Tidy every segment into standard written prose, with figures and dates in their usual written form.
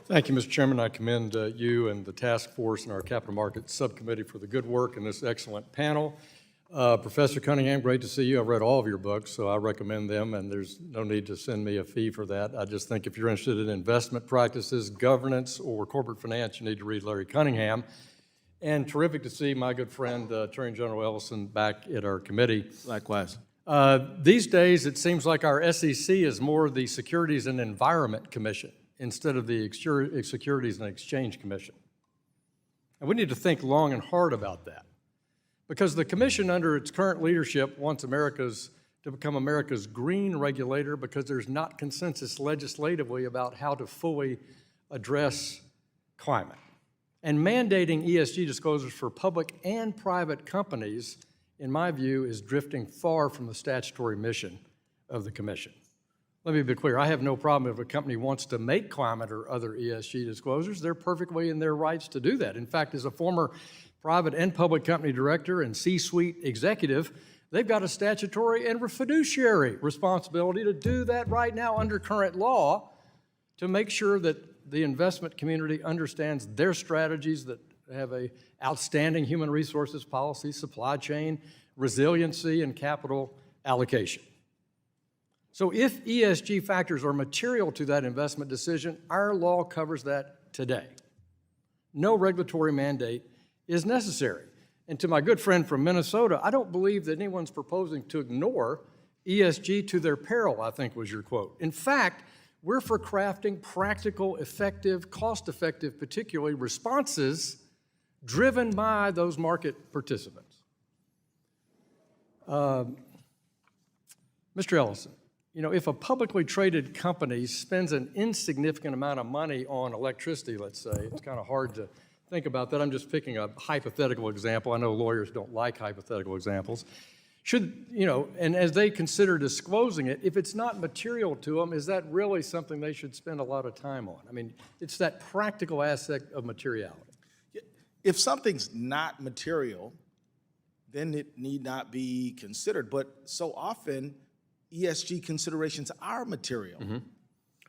Thank you, Mr. Chairman. I commend you and the task force and our capital markets subcommittee for the good work in this excellent panel. Professor Cunningham, great to see you. I've read all of your books, so I recommend them, and there's no need to send me a fee for that. I just think if you're interested in investment practices, governance, or corporate finance, you need to read Larry Cunningham. And terrific to see my good friend, Attorney General Ellison, back at our committee. Likewise. These days, it seems like our SEC is more the Securities and Environment Commission instead of the Securities and Exchange Commission. And we need to think long and hard about that, because the commission under its current leadership wants to become America's green regulator because there's not consensus legislatively about how to fully address climate. And mandating ESG disclosures for public and private companies, in my view, is drifting far from the statutory mission of the commission. Let me be clear, I have no problem if a company wants to make climate or other ESG disclosures. They're perfectly in their rights to do that. In fact, as a former private and public company director and C-suite executive, they've got a statutory and fiduciary responsibility to do that right now under current law to make sure that the investment community understands their strategies that have a outstanding human resources policy, supply chain, resiliency, and capital allocation. So if ESG factors are material to that investment decision, our law covers that today. No regulatory mandate is necessary. And to my good friend from Minnesota, I don't believe that anyone's proposing to ignore ESG to their peril, I think was your quote. In fact, we're for crafting practical, effective, cost-effective, particularly responses driven by those market participants. Mr. Ellison, you know, if a publicly traded company spends an insignificant amount of money on electricity, let's say, it's kind of hard to think about that. I'm just picking a hypothetical example. I know lawyers don't like hypothetical examples. Should, you know, and as they consider disclosing it, if it's not material to them, is that really something they should spend a lot of time on? I mean, it's that practical aspect of materiality. If something's not material, then it need not be considered. But so often, ESG considerations are material. Mm-hmm.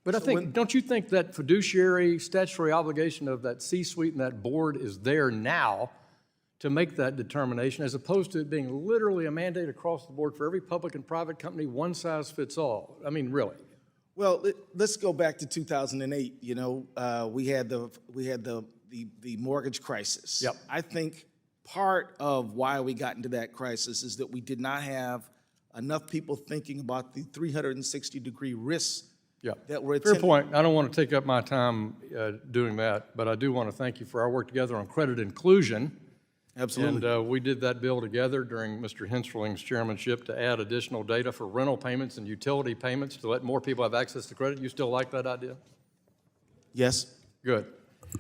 But I think, don't you think that fiduciary statutory obligation of that C-suite and that board is there now to make that determination, as opposed to it being literally a mandate across the board for every public and private company, one size fits all? I mean, really. Well, let's go back to 2008. You know, we had the mortgage crisis. Yep. I think part of why we got into that crisis is that we did not have enough people thinking about the 360-degree risks that were Fair point. I don't want to take up my time doing that, but I do want to thank you for our work together on credit inclusion. Absolutely. And we did that bill together during Mr. Hensling's chairmanship to add additional data for rental payments and utility payments to let more people have access to credit. You still like that idea? Yes. Good.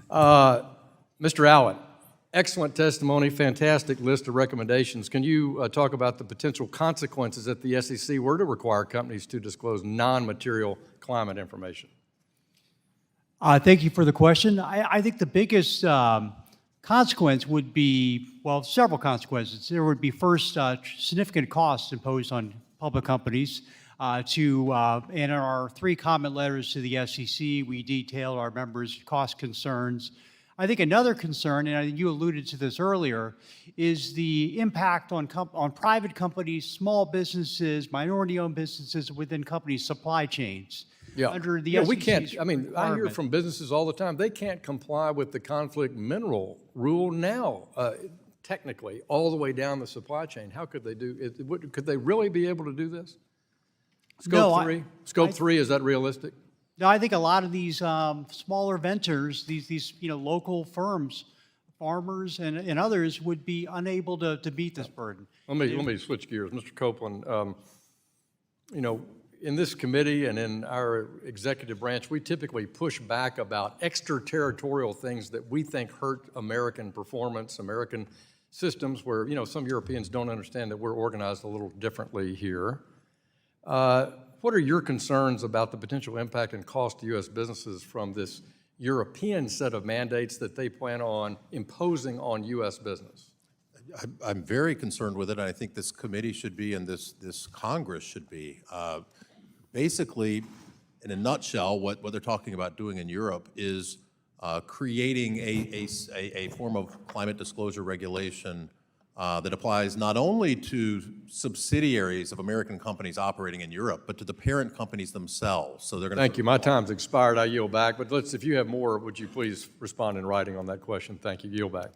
Mr. Allen, excellent testimony, fantastic list of recommendations. Can you talk about the potential consequences if the SEC were to require companies to disclose non-material climate information? Thank you for the question. I think the biggest consequence would be, well, several consequences. There would be first significant costs imposed on public companies. In our 3 comment letters to the SEC, we detailed our members' cost concerns. I think another concern, and you alluded to this earlier, is the impact on private companies, small businesses, minority-owned businesses within companies' supply chains. Yeah, under the we SEC's can't, I mean, I hear requirement. from businesses all the time, they can't comply with the conflict mineral rule now, technically, all the way down the supply chain. How could they do it? Could they really be able to do this? Scope 3? Scope 3, is that realistic? No, I think a lot of these smaller ventures, these local firms, farmers and others would be unable to meet this burden. Let me switch gears. Mr. Copeland, you know, in this committee and in our executive branch, we typically push back about extraterritorial things that we think hurt American performance, American systems, where, you know, some Europeans don't understand that we're organized a little differently here. What are your concerns about the potential impact and cost to U.S. businesses from this European set of mandates that they plan on imposing on U.S. business? I'm very concerned with it, and I think this committee should be, and this Congress should be. Basically, in a nutshell, what they're talking about doing in Europe is creating a form of climate disclosure regulation that applies not only to subsidiaries of American companies operating in Europe, but to the parent companies themselves. So they're going to. Thank you. My time's expired. I yield back. But if you have more, would you please respond in writing on that question? Thank you. Yield back.